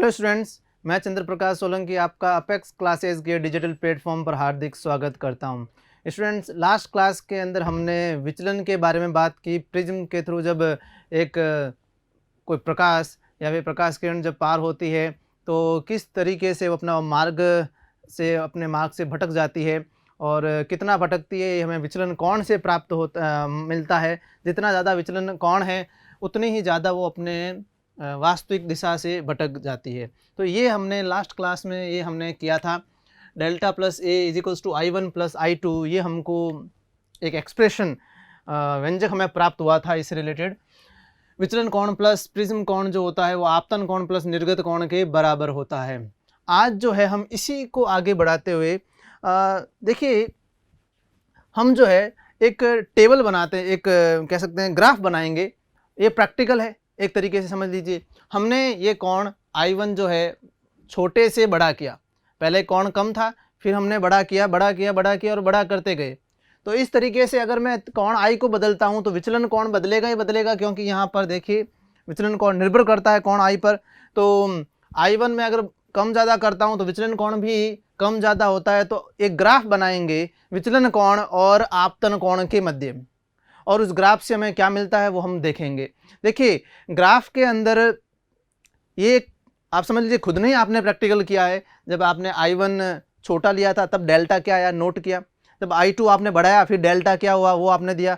Hello students, मैं चंद्र प्रकाश सोलंकी आपका apex classes के डिजिटल प्लेटफॉर्म पर हार्दिक स्वागत करता हूं। स्टूडेंट्स, लास्ट क्लास के अंदर हमने विचलन के बारे में बात की। प्रिज्म के थ्रू जब एक कोई प्रकाश या फिर प्रकाश किरण जब पार होती है तो किस तरीके से वो अपने मार्ग से भटक जाती है और कितना भटकती है, हमें विचलन कोण से प्राप्त होता मिलता है। जितना ज़्यादा विचलन कोण है उतनी ही ज़्यादा वो अपने वास्तविक दिशा से भटक जाती है। तो ये हमने लास्ट क्लास में ये हमने किया था। Delta plus A is equals to I1 plus I2, ये हमको एक एक्सप्रेशन व्यंजक हमें प्राप्त हुआ था। इससे रिलेटेड विचलन कोण प्लस प्रिज्म कोण जो होता है वो आपतन कोण प्लस निर्गत कोण के बराबर होता है। आज जो है हम इसी को आगे बढ़ाते हुए देखिए, हम जो है एक टेबल बनाते हैं, एक कह सकते हैं ग्राफ बनाएंगे। ये प्रैक्टिकल है, एक तरीके से समझ लीजिए। हमने ये कोण I1 जो है छोटे से बड़ा किया। पहले कोण कम था, फिर हमने बड़ा किया और बड़ा करते गए। तो इस तरीके से अगर मैं कोण I को बदलता हूँ तो विचलन कोण बदलेगा ही बदलेगा, क्योंकि यहाँ पर देखिए विचलन कोण निर्भर करता है कोण I पर। तो I1 में अगर कम ज़्यादा करता हूँ तो विचलन कोण भी कम ज़्यादा होता है। तो एक ग्राफ बनाएंगे विचलन कोण और आपतन कोण के मध्य, और उस ग्राफ से हमें क्या मिलता है वो हम देखेंगे। देखिए, ग्राफ के अंदर ये आप समझ लीजिए, खुद नहीं आपने प्रैक्टिकल किया है। जब आपने I1 छोटा लिया था तब डेल्टा क्या आया, नोट किया। जब I2 आपने बढ़ाया फिर डेल्टा क्या हुआ वो आपने दिया,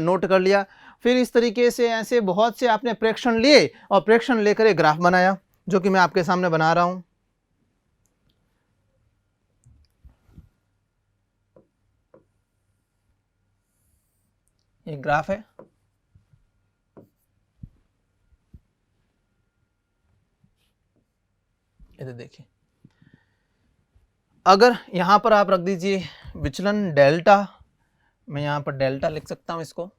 नोट कर लिया। फिर इस तरीके से ऐसे बहुत से आपने प्रेक्षण लिए और प्रेक्षण लेकर एक ग्राफ बनाया, जो कि मैं आपके सामने बना रहा हूँ। एक ग्राफ है, इधर देखिए। अगर यहाँ पर आप रख दीजिए विचलन डेल्टा, मैं यहाँ पर डेल्टा लिख सकता हूँ इसको।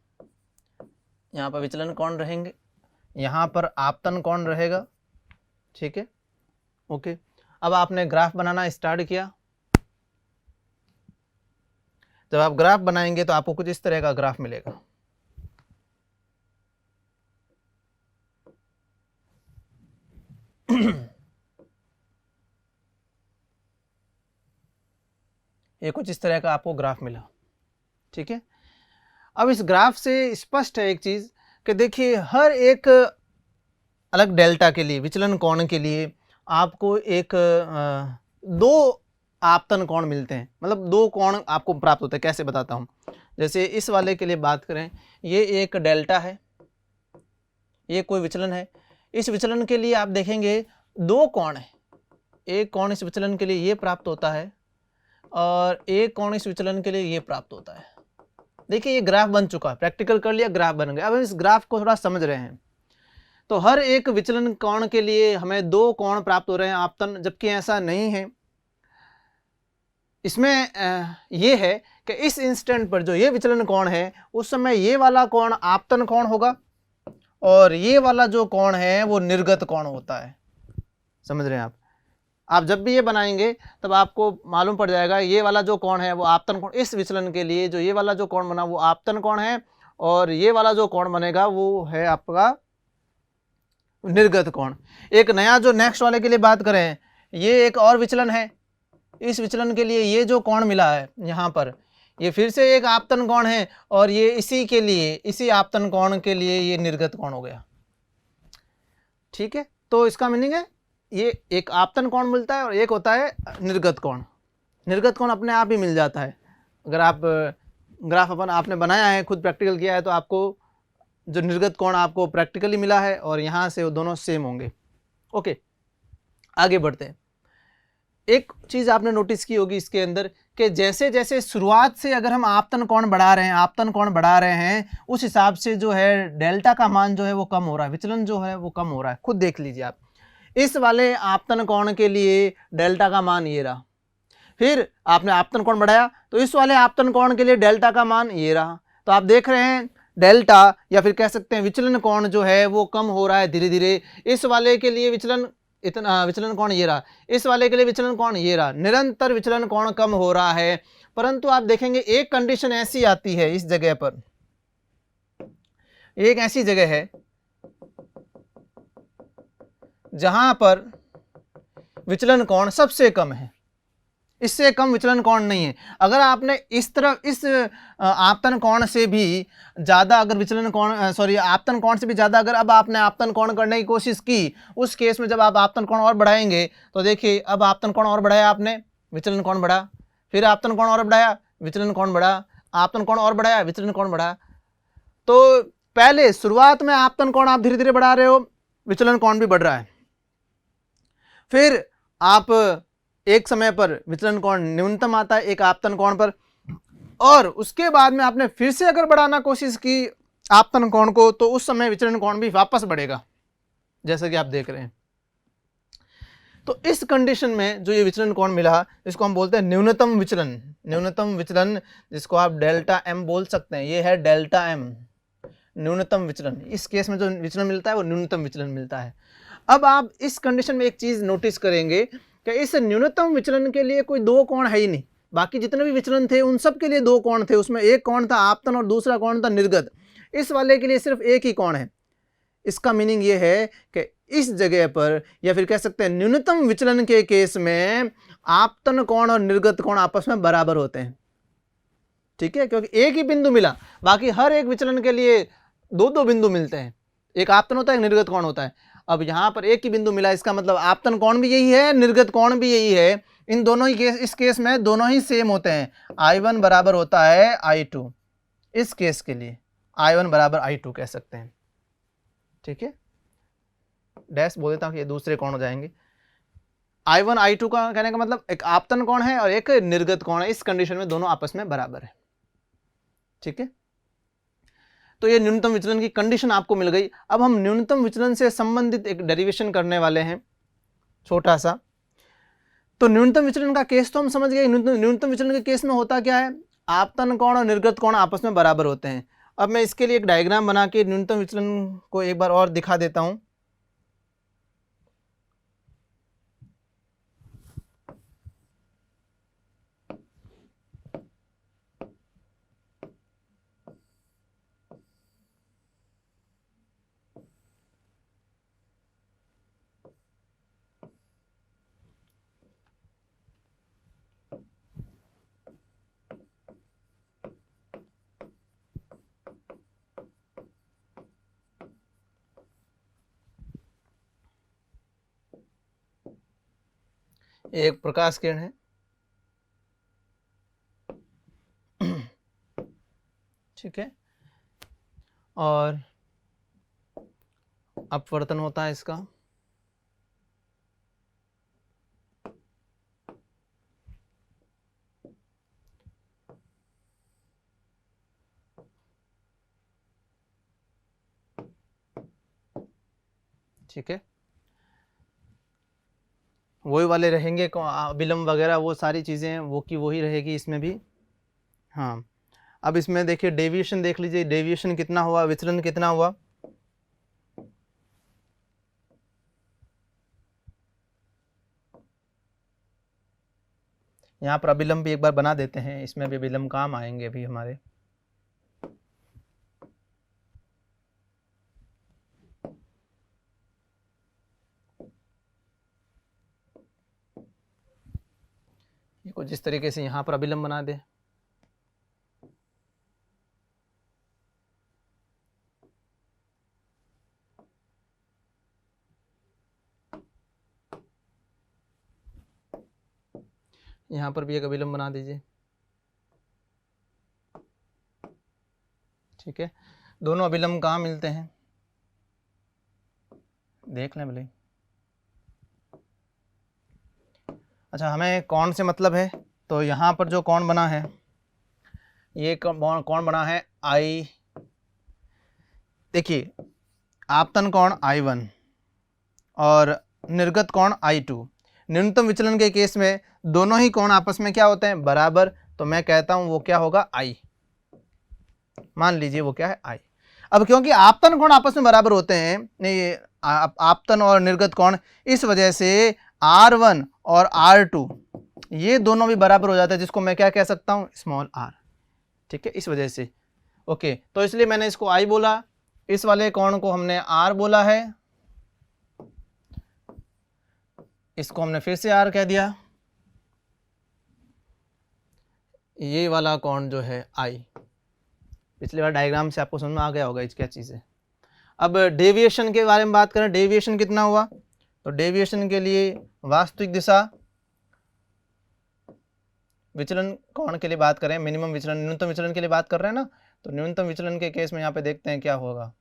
यहाँ पर विचलन कोण रहेंगे, यहाँ पर आपतन कोण रहेगा, ठीक है, ओके। अब आपने ग्राफ बनाना स्टार्ट किया। जब आप ग्राफ बनाएंगे तो आपको कुछ इस तरह का ग्राफ मिलेगा। ये कुछ इस तरह का आपको ग्राफ मिला, ठीक है। अब इस ग्राफ से स्पष्ट है एक चीज़ कि देखिए, हर एक अलग डेल्टा के लिए, विचलन कोण के लिए आपको एक दो आपतन कोण मिलते हैं, मतलब दो कोण आपको प्राप्त होते हैं। कैसे बताता हूँ। जैसे इस वाले के लिए बात करें, ये एक डेल्टा है, ये कोई विचलन है। इस विचलन के लिए आप देखेंगे दो कोण है। एक कोण इस विचलन के लिए ये प्राप्त होता है और एक कोण इस विचलन के लिए ये प्राप्त होता है। देखिए, ये ग्राफ बन चुका है, प्रैक्टिकल कर लिया, ग्राफ बन गया। अब इस ग्राफ को थोड़ा समझ रहे हैं तो हर एक विचलन कोण के लिए हमें दो कोण प्राप्त हो रहे हैं आपतन, जबकि ऐसा नहीं है। इसमें ये है कि इस इंस्टेंट पर जो ये विचलन कोण है उस समय ये वाला कोण आपतन कोण होगा और ये वाला जो कोण है वो निर्गत कोण होता है। समझ रहे हैं आप जब भी ये बनाएंगे तब आपको मालूम पड़ जाएगा ये वाला जो कोण है वो आपतन कोण। इस विचलन के लिए जो ये वाला जो कोण बना वो आपतन कोण है और ये वाला जो कोण बनेगा वो है आपका निर्गत कोण। एक नया जो नेक्स्ट वाले के लिए बात करें, ये एक और विचलन है। इस विचलन के लिए ये जो कोण मिला है यहाँ पर, ये फिर से एक आपतन कोण है और ये इसी के लिए, इसी आपतन कोण के लिए ये निर्गत कोण हो गया, ठीक है। तो इसका मीनिंग है ये एक आपतन कोण मिलता है और एक होता है निर्गत कोण। निर्गत कोण अपने आप ही मिल जाता है। अगर आप ग्राफ आपने बनाया है, खुद प्रैक्टिकल किया है, तो आपको जो निर्गत कोण आपको प्रैक्टिकली मिला है और यहाँ से वो दोनों सेम होंगे। ओके, आगे बढ़ते हैं। एक चीज़ आपने नोटिस की होगी इसके अंदर कि जैसे जैसे शुरुआत से अगर हम आपतन कोण बढ़ा रहे हैं उस हिसाब से जो है डेल्टा का मान जो है वो कम हो रहा है, विचलन जो है वो कम हो रहा है। खुद देख लीजिए आप, इस वाले आपतन कोण के लिए डेल्टा का मान ये रहा, फिर आपने आपतन कोण बढ़ाया तो इस वाले आपतन कोण के लिए डेल्टा का मान ये रहा। तो आप देख रहे हैं डेल्टा या फिर कह सकते हैं विचलन कोण जो है वो कम हो रहा है धीरे धीरे। इस वाले के लिए विचलन कोण ये रहा, इस वाले के लिए विचलन कोण ये रहा। निरंतर विचलन कोण कम हो रहा है। परंतु आप देखेंगे एक कंडीशन ऐसी आती है इस जगह पर, एक ऐसी जगह है जहां पर विचलन कोण सबसे कम है, इससे कम विचलन कोण नहीं है। अगर आपने इस तरफ इस आपतन कोण से भी ज़्यादा अगर विचलन कोण आपतन कोण से भी ज़्यादा अगर अब आपने आपतन कोण करने की कोशिश की, उस केस में जब आप आपतन कोण और बढ़ाएंगे तो देखिए अब आपतन कोण और बढ़ाया आपने, विचलन कोण बढ़ा, फिर आपतन कोण और बढ़ाया, विचलन कोण बढ़ा, आपतन कोण और बढ़ाया, विचलन कोण बढ़ा। तो पहले शुरुआत में आपतन कोण आप धीरे धीरे बढ़ा रहे हो, विचलन कोण भी बढ़ रहा है, फिर आप एक समय पर विचलन कोण न्यूनतम आता है एक आपतन कोण पर, और उसके बाद में आपने फिर से अगर बढ़ाना कोशिश की आपतन कोण को तो उस समय विचलन कोण भी वापस बढ़ेगा, जैसा कि आप देख रहे हैं। तो इस कंडीशन में जो ये विचलन कोण मिला इसको हम बोलते हैं न्यूनतम विचलन। न्यूनतम विचलन जिसको आप डेल्टा एम बोल सकते हैं, ये है डेल्टा एम, न्यूनतम विचलन। इस केस में जो विचलन मिलता है वो न्यूनतम विचलन मिलता है। अब आप इस कंडीशन में एक चीज नोटिस करेंगे कि इस न्यूनतम विचलन के लिए कोई दो कोण है ही नहीं, बाकी जितने भी विचलन थे उन सब के लिए दो कोण थे, उसमें एक कोण था आपतन और दूसरा कोण था निर्गत। इस वाले के लिए सिर्फ एक ही कोण है। इसका मीनिंग ये है कि इस जगह पर, या फिर कह सकते हैं न्यूनतम विचलन के केस में आपतन कोण और निर्गत कोण आपस में बराबर होते हैं, ठीक है, क्योंकि एक ही बिंदु मिला, बाकी हर एक विचलन के लिए दो दो बिंदु मिलते हैं, एक आपतन होता है एक निर्गत कोण होता है। अब यहाँ पर एक ही बिंदु मिला, इसका मतलब आपतन कोण भी यही है, निर्गत कोण भी यही है। इन दोनों ही केस, इस केस में दोनों ही सेम होते हैं, I1 बराबर होता है I2। इस केस के लिए I1 बराबर I2 कह सकते हैं, ठीक है। डैश बोल देता हूँ कि ये दूसरे कोण हो जाएंगे। I1 I2 का कहने का मतलब एक आपतन कोण है और एक निर्गत कोण है, इस कंडीशन में दोनों आपस में बराबर है, ठीक है। तो ये न्यूनतम विचलन की कंडीशन आपको मिल गई। अब हम न्यूनतम विचलन से संबंधित एक डेरिवेशन करने वाले हैं छोटा सा। तो न्यूनतम विचलन का केस तो हम समझ गए। न्यूनतम विचलन के केस में होता क्या है, आपतन कोण और निर्गत कोण आपस में बराबर होते हैं। अब मैं इसके लिए एक डायग्राम बना के न्यूनतम विचलन को एक बार और दिखा देता हूं। एक प्रकाश किरण है, ठीक है, और अपवर्तन होता है इसका, ठीक है। वही वाले रहेंगे विलंब वगैरह, वो सारी चीज़ें वो की वही रहेगी इसमें भी। हाँ, अब इसमें देखिए डेविएशन देख लीजिए, डेविएशन कितना हुआ, विचलन कितना हुआ। यहाँ पर अभिलंब भी एक बार बना देते हैं, इसमें भी विलंब काम आएंगे अभी हमारे। ये कुछ जिस तरीके से यहाँ पर अभिलंब बना दे, यहाँ पर भी एक अभिलंब बना दीजिए, ठीक है। दोनों अभिलंब कहाँ मिलते हैं देख लें भले। अच्छा, हमें कौन से मतलब है, तो यहाँ पर जो कौन बना है, ये कौन बना है I, देखिए आपतन कोण I1 और निर्गत कोण I2। न्यूनतम विचलन के केस में दोनों ही कोण आपस में क्या होते हैं, बराबर। तो मैं कहता हूं वो क्या होगा, I, मान लीजिए वो क्या है, I। अब क्योंकि आपतन कोण आपस में बराबर होते हैं, नहीं आपतन और निर्गत कोण, इस वजह से R1 और R2 ये दोनों भी बराबर हो जाते हैं, जिसको मैं क्या कह सकता हूं, स्मॉल r, ठीक है, इस वजह से। ओके, तो इसलिए मैंने इसको I बोला, इस वाले कोण को हमने R बोला है, इसको हमने फिर से आर कह दिया, ये वाला कोण जो है आई। पिछली बार डायग्राम से आपको समझ में आ गया होगा क्या चीज़ है। अब डेविएशन के बारे में बात करें, डेविएशन कितना हुआ, तो डेविएशन के लिए वास्तविक दिशा विचलन कोण के लिए बात करें, मिनिमम विचलन, न्यूनतम विचलन के लिए बात कर रहे हैं ना, तो न्यूनतम विचलन के केस में यहाँ पे देखते हैं क्या होगा।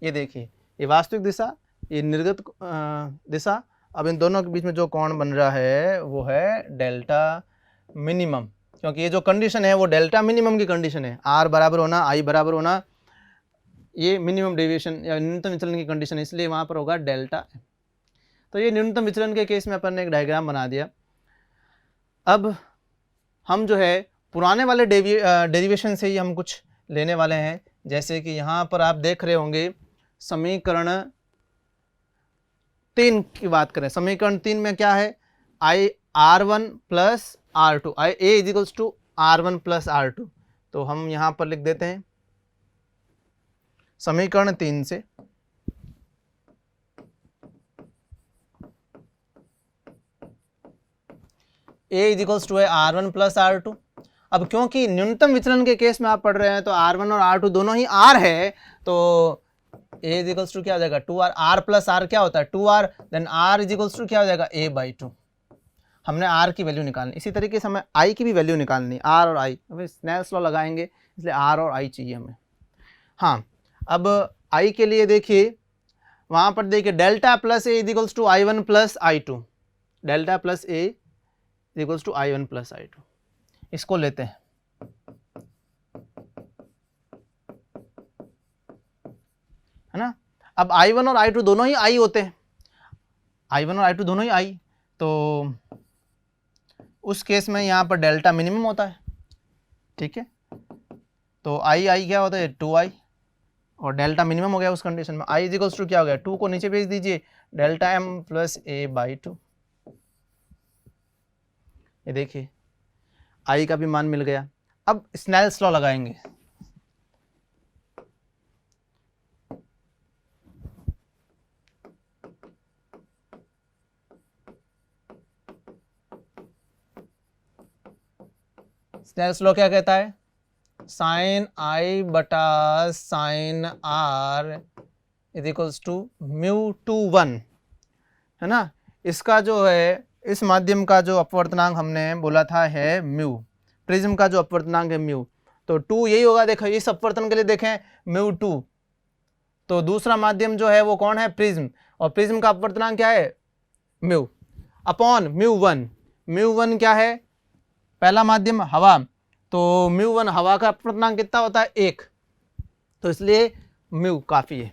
ये देखिए, ये वास्तविक दिशा, ये निर्गत दिशा। अब इन दोनों के बीच में जो कोण बन रहा है वो है डेल्टा मिनिमम, क्योंकि ये जो कंडीशन है वो डेल्टा मिनिमम की कंडीशन है। आर बराबर होना, आई बराबर होना, ये मिनिमम डेविएशन या न्यूनतम विचलन की कंडीशन है, इसलिए वहाँ पर होगा डेल्टा। तो ये न्यूनतम विचलन के केस में अपन ने एक डायग्राम बना दिया। अब हम जो है पुराने वाले डेरिवेशन से ही हम कुछ लेने वाले हैं। जैसे कि यहाँ पर आप देख रहे होंगे समीकरण 3 की बात करें, समीकरण 3 में क्या है, I R1 plus R2, I A is equals to R1 plus R2। तो हम यहाँ पर लिख देते हैं समीकरण 3 से ए इज इक्वल्स टू है R1 प्लस R2। अब क्योंकि न्यूनतम विचलन के केस में आप पढ़ रहे हैं तो R1 और R2 दोनों ही R है, तो A इज इक्वल्स टू क्या हो जाएगा 2R, R प्लस R क्या होता है 2R, then R is equals to क्या हो जाएगा A/2। हमने R की वैल्यू निकालनी, इसी तरीके से हमें I की भी वैल्यू निकालनी, R और I। अभी स्नेल्स लॉ लगाएंगे, इसलिए R और I चाहिए हमें। हाँ, अब I के लिए देखिए, वहाँ पर देखिए delta plus A is equals to I1 plus I2, delta plus A is equals to I1 plus I2। इसको लेते हैं, है ना। अब I1 और I2 दोनों ही I होते हैं, I1 और I2 दोनों ही I, तो उस केस में यहाँ पर डेल्टा मिनिमम होता है, ठीक है। तो I क्या होता है 2I, और डेल्टा मिनिमम हो गया उस कंडीशन में। I इज इक्वल्स टू क्या हो गया 2 को नीचे भेज दीजिए, डेल्टा M प्लस A/2। ये देखिए I का भी मान मिल गया। अब स्नेल्स लॉ लगाएंगे, स्नेल्स लॉ क्या कहता है, साइन I बटा sine R is equals to μ/1, है ना। इसका जो है, इस माध्यम का जो अपवर्तनांक हमने बोला था है म्यू, प्रिज्म का जो अपवर्तनांक है म्यू, तो 2 यही होगा। देखो इस अपवर्तन के लिए देखें μ2, तो दूसरा माध्यम जो है वो कौन है प्रिज्म, और प्रिज्म का अपवर्तनांक क्या है म्यू अपॉन μ1। μ1 क्या है, पहला माध्यम हवा, तो μ1 हवा का अपवर्तनांक कितना होता है 1, तो इसलिए म्यू काफ़ी है।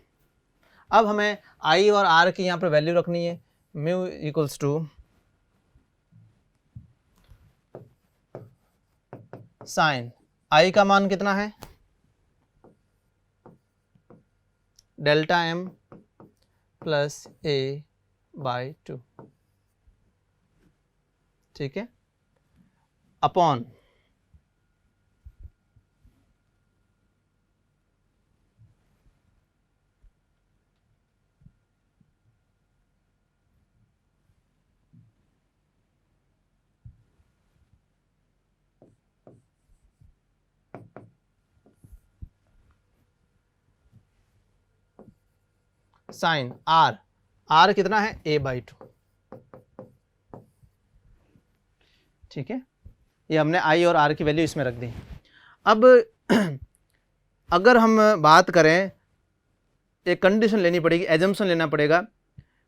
अब हमें I और R की यहाँ पर वैल्यू रखनी है, mu equals to sine I का मान कितना है डेल्टा M प्लस A/2, ठीक है, अपॉन साइन R कितना है A/2, ठीक है। ये हमने I और R की वैल्यू इसमें रख दी। अब अगर हम बात करें, एक कंडीशन लेनी पड़ेगी, एजम्पशन लेना पड़ेगा।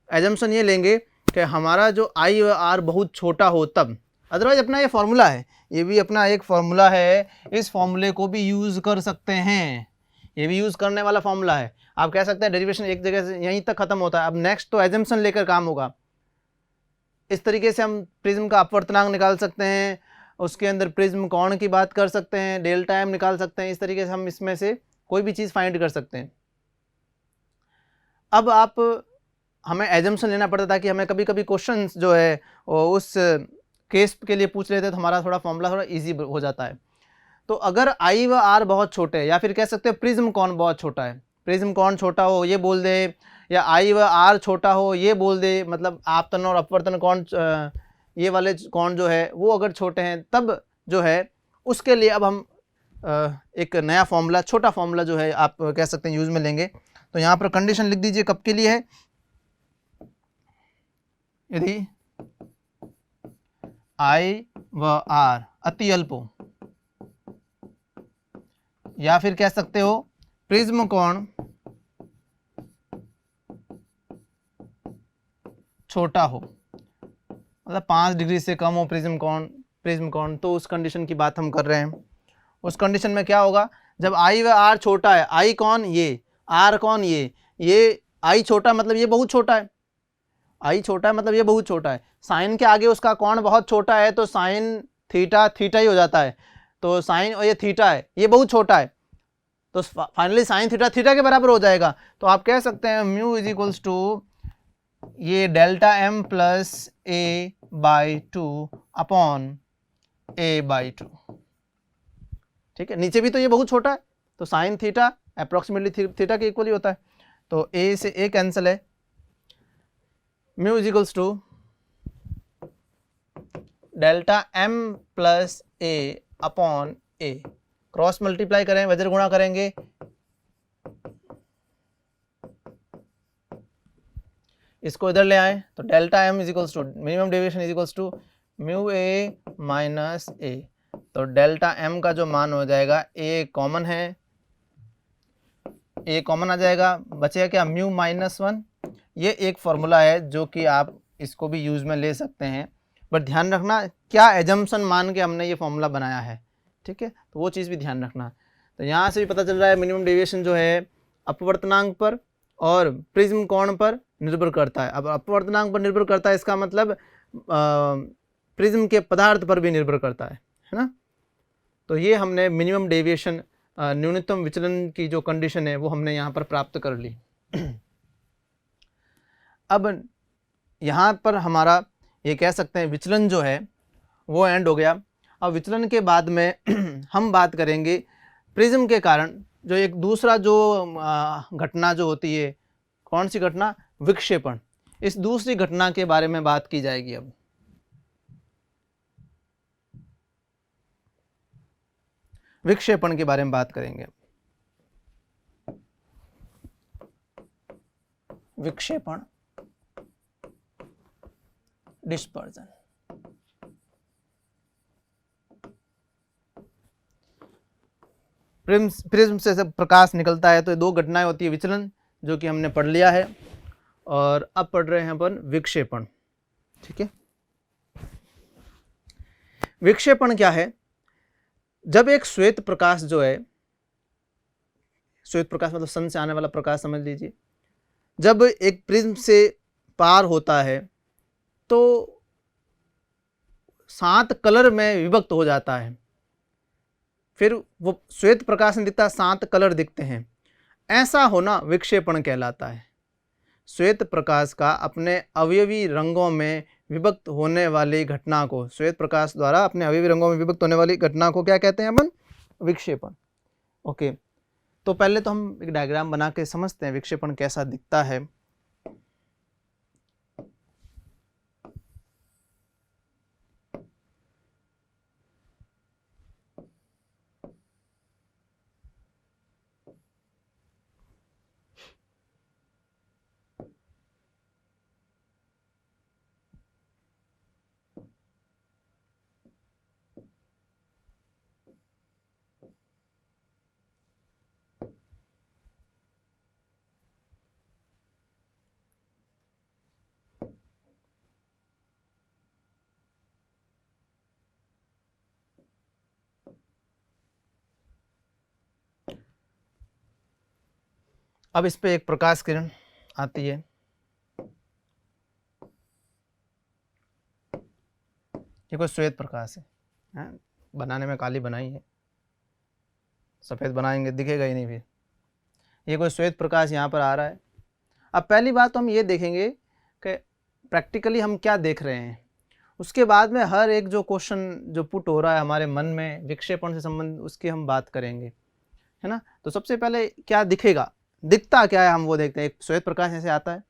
एजम्पशन ये लेंगे कि हमारा जो I और R बहुत छोटा हो तब, अदरवाइज अपना ये फॉर्मूला है, ये भी अपना एक फॉर्मूला है, इस फॉर्मूले को भी यूज़ कर सकते हैं, ये भी यूज़ करने वाला फॉर्मूला है। आप कह सकते हैं डेरिवेशन एक जगह से यहीं तक खत्म होता है। अब नेक्स्ट तो एजम्पशन लेकर काम होगा। इस तरीके से हम प्रिज्म का अपवर्तनांक निकाल सकते हैं, उसके अंदर प्रिज्म कोण की बात कर सकते हैं, डेल्टा M निकाल सकते हैं। इस तरीके से हम इसमें से कोई भी चीज़ फाइंड कर सकते हैं। अब आप हमें एजम्पशन लेना पड़ता था कि हमें कभी कभी क्वेश्चंस जो है उस केस के लिए पूछ लेते तो हमारा थोड़ा फॉर्मूला थोड़ा इजी हो जाता है। तो अगर आई व आर बहुत छोटे हैं, या फिर कह सकते हैं प्रिज्म कौन बहुत छोटा है, प्रिज्म कौन छोटा हो ये बोल दे, या आई व आर छोटा हो ये बोल दे, मतलब आपतन और अपवर्तन कौन ये वाले कौन जो है वो अगर छोटे हैं, तब जो है उसके लिए अब हम एक नया फॉर्मूला, छोटा फॉर्मूला जो है आप कह सकते हैं यूज़ में लेंगे। तो यहाँ पर कंडीशन लिख दीजिए कब के लिए है, यदि आई व आर अति अल्प हो, या फिर कह सकते हो प्रिज्म कोण छोटा हो, मतलब 5 डिग्री से कम हो प्रिज्म कोण, तो उस कंडीशन की बात हम कर रहे हैं। उस कंडीशन में क्या होगा, जब आई व आर छोटा है, आई कौन ये, आर कौन ये आई छोटा मतलब ये बहुत छोटा है, आई छोटा है मतलब ये बहुत छोटा है, साइन के आगे उसका कोण बहुत छोटा है तो साइन थीटा थीटा ही हो जाता है, तो साइन और ये थीटा है ये बहुत छोटा है, तो फाइनली साइन थीटा थीटा के बराबर हो जाएगा। तो आप कह सकते हैं म्यू इज इक्वल्स टू ये delta M plus A by two upon A by two, ठीक है। नीचे भी तो ये बहुत छोटा है तो साइन थीटा अप्रोक्सीमेटली थीटा के इक्वल ही होता है, तो ए से ए कैंसिल है, mu is equals to delta M plus A upon A, cross multiply करें, वज्र गुणा करेंगे, इसको इधर ले आए तो delta M is equals to minimum deviation is equals to mu A minus A, तो डेल्टा एम का जो मान हो जाएगा, ए कॉमन है, ए कॉमन आ जाएगा, बचेगा क्या म्यू माइनस 1। ये एक फॉर्मूला है जो कि आप इसको भी यूज़ में ले सकते हैं, बट ध्यान रखना क्या एजम्पशन मान के हमने ये फॉर्मूला बनाया है, ठीक है, तो वो चीज़ भी ध्यान रखना। तो यहाँ से भी पता चल रहा है मिनिमम डेविएशन जो है अपवर्तनांक पर और प्रिज्म कोण पर निर्भर करता है। अब अपवर्तनांक पर निर्भर करता है, इसका मतलब प्रिज्म के पदार्थ पर भी निर्भर करता है ना। तो ये हमने मिनिमम डेविएशन, न्यूनतम विचलन की जो कंडीशन है वो हमने यहाँ पर प्राप्त कर ली। अब यहाँ पर हमारा ये कह सकते हैं विचलन जो है वो एंड हो गया। अब विचलन के बाद में हम बात करेंगे प्रिज्म के कारण जो एक दूसरा जो घटना जो होती है, कौन सी घटना, विक्षेपण। इस दूसरी घटना के बारे में बात की जाएगी। अब विक्षेपण के बारे में बात करेंगे। विक्षेपण, डिस्पर्जन। प्रिज्म से जब प्रकाश निकलता है तो दो घटनाएं होती है, विचलन जो कि हमने पढ़ लिया है, और अब पढ़ रहे हैं अपन विक्षेपण, ठीक है। विक्षेपण क्या है, जब एक श्वेत प्रकाश जो है, श्वेत प्रकाश मतलब सन से आने वाला प्रकाश समझ लीजिए, जब एक प्रिज्म से पार होता है तो 7 कलर में विभक्त हो जाता है, फिर वो श्वेत प्रकाश में दिखता है 7 कलर दिखते हैं, ऐसा होना विक्षेपण कहलाता है। श्वेत प्रकाश का अपने अवयवी रंगों में विभक्त होने वाली घटना को, श्वेत प्रकाश द्वारा अपने अवयवी रंगों में विभक्त होने वाली घटना को क्या कहते हैं अपन, विक्षेपण। ओके, तो पहले तो हम एक डायग्राम बना के समझते हैं विक्षेपण कैसा दिखता है। अब इस पे एक प्रकाश किरण आती है, ये कोई श्वेत प्रकाश है, बनाने में काली बनाई है, सफ़ेद बनाएंगे दिखेगा ही नहीं। फिर ये कोई श्वेत प्रकाश यहाँ पर आ रहा है अब पहली बात तो हम ये देखेंगे कि प्रैक्टिकली हम क्या देख रहे हैं, उसके बाद में हर एक जो क्वेश्चन जो पुट हो रहा है हमारे मन में विक्षेपण से संबंधित उसकी हम बात करेंगे, है ना। तो सबसे पहले क्या दिखेगा, दिखता क्या है हम वो देखते हैं। एक श्वेत प्रकाश ऐसे आता है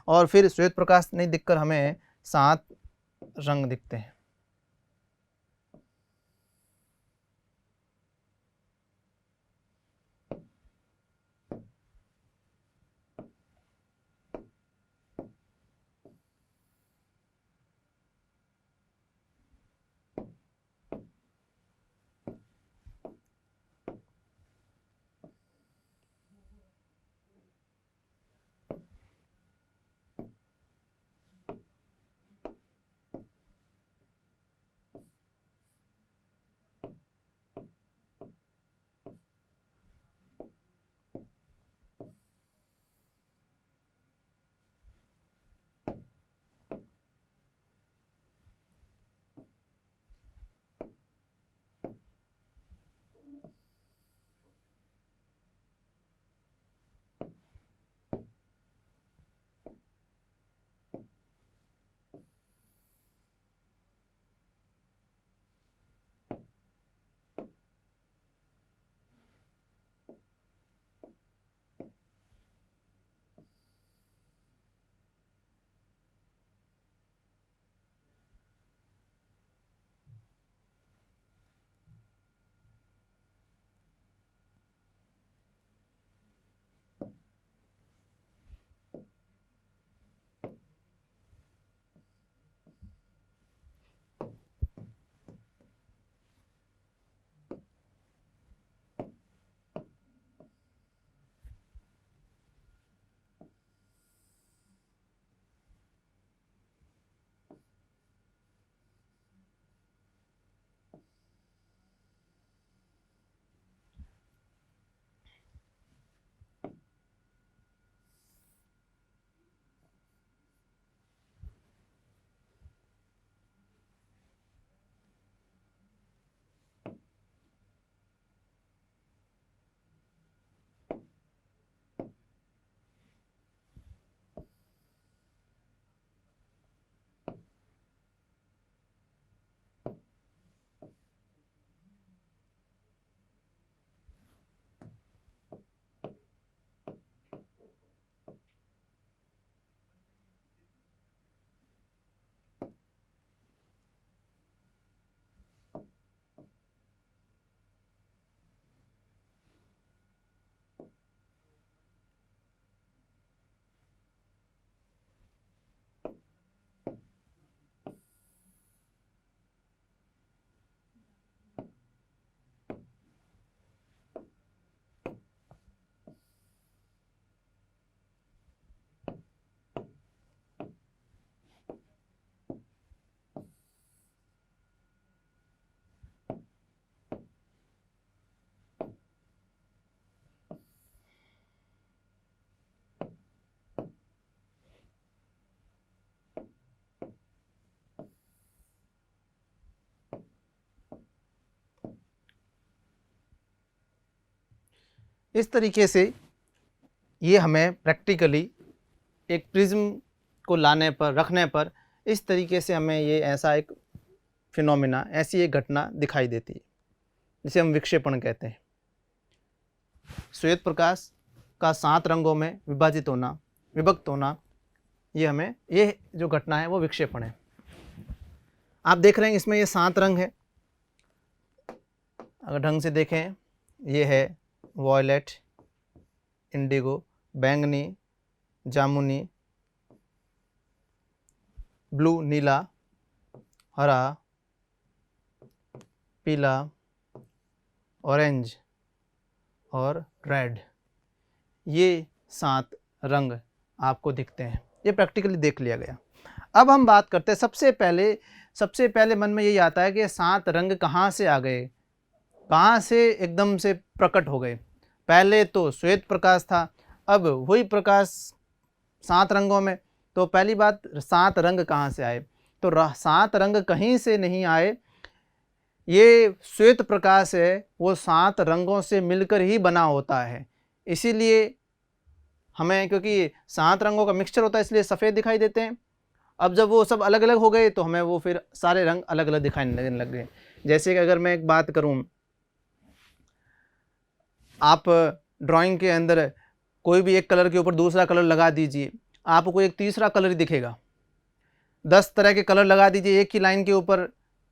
और फिर श्वेत प्रकाश नहीं दिखकर हमें 7 रंग दिखते हैं। इस तरीके से ये हमें प्रैक्टिकली एक प्रिज्म को लाने पर, रखने पर इस तरीके से हमें ये ऐसा एक फिनोमिना, ऐसी एक घटना दिखाई देती है जिसे हम विक्षेपण कहते हैं। श्वेत प्रकाश का 7 रंगों में विभाजित होना, विभक्त होना, ये जो घटना है वो विक्षेपण है। आप देख रहे हैं इसमें ये 7 रंग है, अगर ढंग से देखें ये है वॉयलेट, इंडिगो, बैंगनी, जामुनी, ब्लू नीला, हरा, पीला, ऑरेंज और रेड, ये 7 रंग आपको दिखते हैं। ये प्रैक्टिकली देख लिया गया। अब हम बात करते हैं, सबसे पहले मन में यही आता है कि 7 रंग कहाँ से आ गए, कहाँ से एकदम से प्रकट हो गए। पहले तो श्वेत प्रकाश था, अब वही प्रकाश 7 रंगों में। तो पहली बात, 7 रंग कहाँ से आए? तो 7 रंग कहीं से नहीं आए, ये श्वेत प्रकाश है वो 7 रंगों से मिलकर ही बना होता है। इसीलिए हमें क्योंकि 7 रंगों का मिक्सचर होता है इसलिए सफ़ेद दिखाई देते हैं। अब जब वो सब अलग अलग हो गए तो हमें वो फिर सारे रंग अलग अलग दिखाई लगने लग गए। जैसे कि अगर मैं एक बात करूं, आप ड्राइंग के अंदर कोई भी एक कलर के ऊपर दूसरा कलर लगा दीजिए, आपको एक तीसरा कलर ही दिखेगा। 10 तरह के कलर लगा दीजिए एक ही लाइन के ऊपर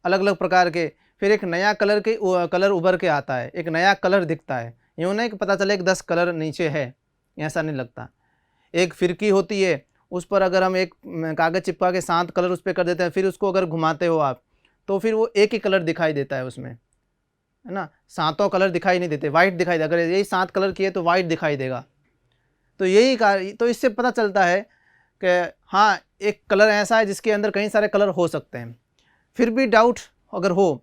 अलग अलग प्रकार के, फिर एक नया कलर उभर के आता है, एक नया कलर दिखता है। यूँ नहीं कि पता चले कि 10 कलर नीचे है, ऐसा नहीं लगता। एक फिरकी होती है, उस पर अगर हम एक कागज़ चिपका के 7 कलर उस पर कर देते हैं, फिर उसको अगर घुमाते हो आप तो फिर वो एक ही कलर दिखाई देता है उसमें, है ना। 7 कलर दिखाई नहीं देते, वाइट दिखाई दे। अगर यही 7 कलर किए तो वाइट दिखाई देगा। तो यही तो इससे पता चलता है कि हाँ, एक कलर ऐसा है जिसके अंदर कई सारे कलर हो सकते हैं। फिर भी डाउट अगर हो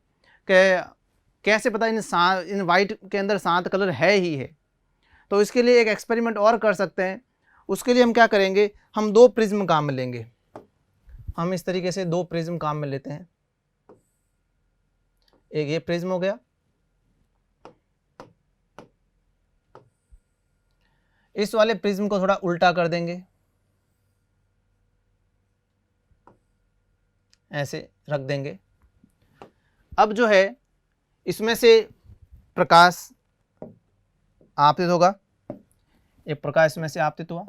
कि कैसे पता इन वाइट के अंदर 7 कलर है ही है, तो इसके लिए एक एक्सपेरिमेंट और कर सकते हैं। उसके लिए हम क्या करेंगे, हम 2 प्रिज्म काम में लेंगे। हम इस तरीके से 2 प्रिज्म काम में लेते हैं। एक ये प्रिज्म हो गया, इस वाले प्रिज्म को थोड़ा उल्टा कर देंगे, ऐसे रख देंगे। अब जो है इसमें से प्रकाश आपतित होगा, एक प्रकाश इसमें से आपतित हुआ,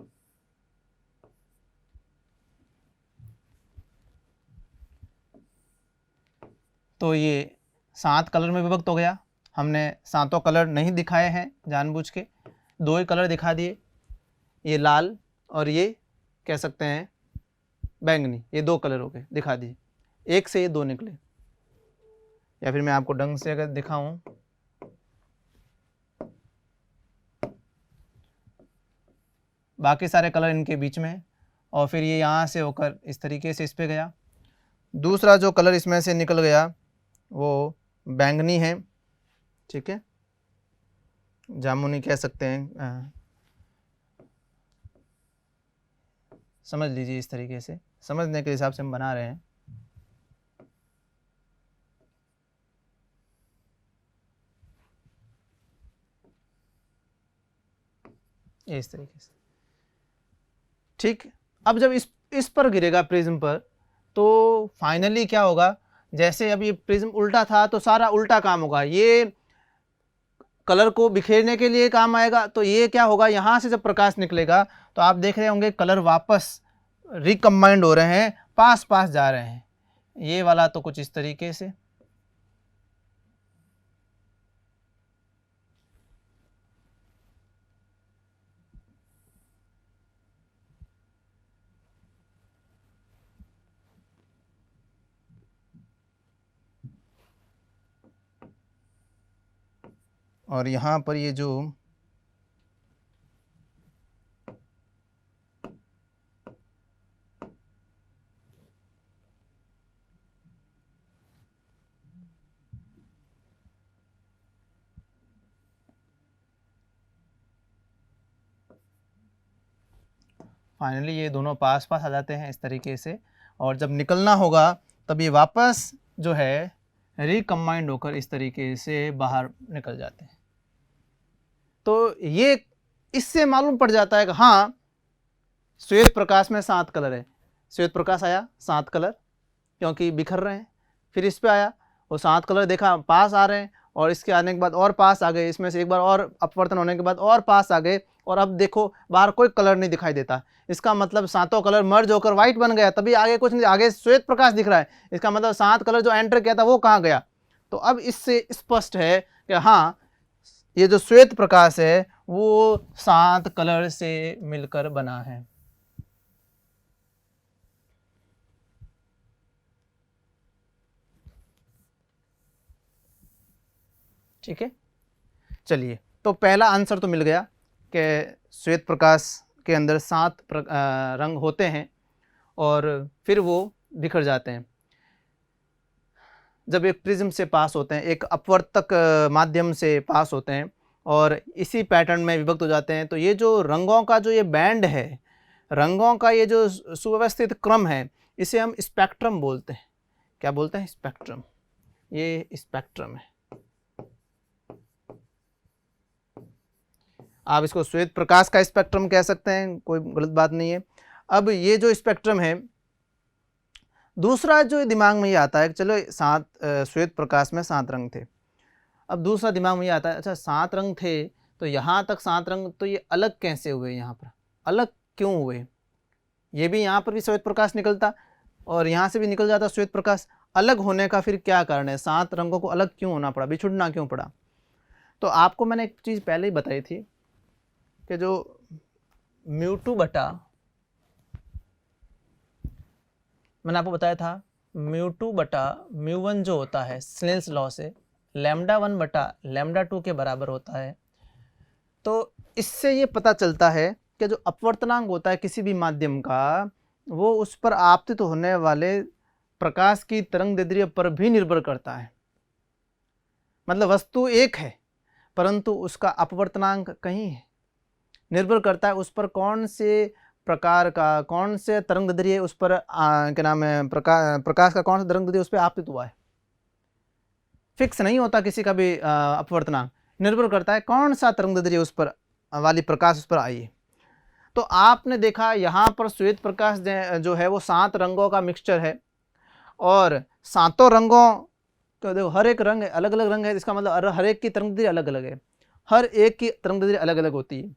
तो ये 7 कलर में विभक्त हो गया। हमने 7 कलर नहीं दिखाए हैं जानबूझ के, 2 ही कलर दिखा दिए, ये लाल और ये कह सकते हैं बैंगनी, ये 2 कलर हो गए, दिखा दिए। एक से ये 2 निकले। या फिर मैं आपको ढंग से अगर दिखाऊं, बाकी सारे कलर इनके बीच में है, और फिर ये यहाँ से होकर इस तरीके से इस पे गया। दूसरा जो कलर इसमें से निकल गया वो बैंगनी है, ठीक है, जामुनी कह सकते हैं, समझ लीजिए। इस तरीके से समझने के हिसाब से हम बना रहे हैं। इस तरीके से, ठीक। अब जब इस पर गिरेगा प्रिज्म पर, तो फाइनली क्या होगा, जैसे अब ये प्रिज्म उल्टा था तो सारा उल्टा काम होगा। ये कलर को बिखेरने के लिए काम आएगा, तो ये क्या होगा, यहाँ से जब प्रकाश निकलेगा तो आप देख रहे होंगे कलर वापस रिकम्बाइंड हो रहे हैं, पास पास जा रहे हैं। ये वाला तो कुछ इस तरीके से, और यहाँ पर ये जो फाइनली ये दोनों पास पास आ जाते हैं इस तरीके से, और जब निकलना होगा तब ये वापस जो है रिकम्बाइंड होकर इस तरीके से बाहर निकल जाते हैं। तो ये इससे मालूम पड़ जाता है कि हाँ, श्वेत प्रकाश में 7 कलर है। श्वेत प्रकाश आया 7 कलर, क्योंकि बिखर रहे हैं। फिर इस पे आया, वो 7 कलर देखा पास आ रहे हैं, और इसके आने के बाद और पास आ गए, इसमें से एक बार और अपवर्तन होने के बाद और पास आ गए, और अब देखो बाहर कोई कलर नहीं दिखाई देता। इसका मतलब 7 कलर मर्ज होकर व्हाइट बन गया, तभी आगे कुछ नहीं, आगे श्वेत प्रकाश दिख रहा है। इसका मतलब 7 कलर जो एंटर किया था वो कहाँ गया। तो अब इससे स्पष्ट है कि हाँ, ये जो श्वेत प्रकाश है वो 7 कलर से मिलकर बना है। ठीक है, चलिए, तो पहला आंसर तो मिल गया कि श्वेत प्रकाश के अंदर 7 रंग होते हैं और फिर वो बिखर जाते हैं जब एक प्रिज्म से पास होते हैं, एक अपवर्तक माध्यम से पास होते हैं और इसी पैटर्न में विभक्त हो जाते हैं। तो ये जो रंगों का जो ये बैंड है, रंगों का ये जो सुव्यवस्थित क्रम है, इसे हम स्पेक्ट्रम बोलते हैं। क्या बोलते हैं? स्पेक्ट्रम। ये स्पेक्ट्रम है। आप इसको श्वेत प्रकाश का स्पेक्ट्रम कह सकते हैं, कोई गलत बात नहीं है। अब ये जो स्पेक्ट्रम है, दूसरा जो दिमाग में ये आता है, चलो श्वेत प्रकाश में 7 रंग थे। अब दूसरा दिमाग में ये आता है, अच्छा 7 रंग थे तो यहाँ तक 7 रंग, तो ये अलग कैसे हुए, यहाँ पर अलग क्यों हुए? ये भी यहाँ पर भी श्वेत प्रकाश निकलता और यहाँ से भी निकल जाता श्वेत प्रकाश। अलग होने का फिर क्या कारण है? 7 रंगों को अलग क्यों होना पड़ा, बिछुड़ना क्यों पड़ा? तो आपको मैंने एक चीज़ पहले ही बताई थी कि जो μ2 बटा, मैंने आपको बताया था μ2 बटा μ1 जो होता है स्नेल्स लॉ से λ1 बटा λ2 के बराबर होता है। तो इससे ये पता चलता है कि जो अपवर्तनांक होता है किसी भी माध्यम का, वो उस पर आपतित होने वाले प्रकाश की तरंगदैर्ध्य पर भी निर्भर करता है। मतलब वस्तु एक है परंतु उसका अपवर्तनांक कहीं है, निर्भर करता है उस पर कौन से प्रकार का, कौन से तरंगदैर्ध्य उस पर क्या नाम है, प्रकाश का कौन सा तरंगदैर्ध्य उस पर आपतित हुआ है। फिक्स नहीं होता किसी का भी अपवर्तनांक, निर्भर करता है कौन सा तरंगदैर्ध्य उस पर वाली प्रकाश उस पर आई है। तो आपने देखा यहाँ पर श्वेत प्रकाश जो है वो 7 रंगों का मिक्सचर है और 7 रंगों तो देखो हर एक रंग अलग अलग रंग है, इसका मतलब हर एक की तरंगदैर्ध्य अलग अलग है, हर एक की तरंगदैर्ध्य अलग अलग होती है।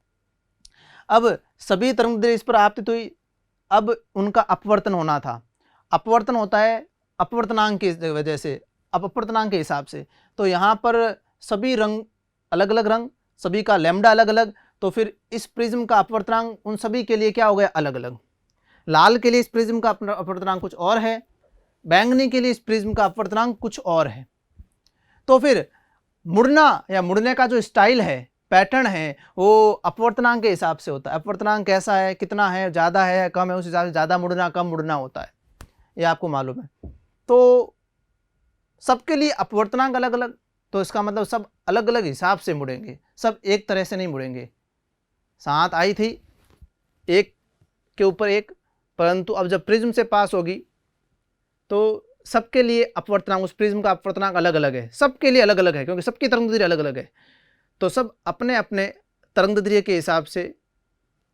अब सभी तरंगदैर्ध्य इस पर आपतित हुई, अब उनका अपवर्तन होना था। अपवर्तन होता है अपवर्तनांक की वजह से, अपवर्तनांक के हिसाब से। तो यहाँ पर सभी रंग अलग अलग रंग, सभी का लैम्डा अलग अलग, तो फिर इस प्रिज्म का अपवर्तनांक उन सभी के लिए क्या हो गया, अलग अलग। लाल के लिए इस प्रिज्म का अपवर्तनांक कुछ और है, बैंगनी के लिए इस प्रिज्म का अपवर्तनांक कुछ और है। तो फिर मुड़ना या मुड़ने का जो स्टाइल है, पैटर्न है, वो अपवर्तनांक के हिसाब से होता है। अपवर्तनांक कैसा है, कितना है, ज़्यादा है कम है, उस हिसाब से ज़्यादा मुड़ना कम मुड़ना होता है, ये आपको मालूम है। तो सबके लिए अपवर्तनांक अलग अलग, तो इसका मतलब सब अलग अलग हिसाब से मुड़ेंगे, सब एक तरह से नहीं मुड़ेंगे। 7 आई थी एक के ऊपर एक, परंतु अब जब प्रिज्म से पास होगी तो सबके लिए अपवर्तनांक, उस प्रिज्म का अपवर्तनांक अलग अलग है, सबके लिए अलग अलग है, क्योंकि सबकी तरंगदैर्ध्य अलग अलग है। तो सब अपने अपने तरंगदैर्ध्य के हिसाब से,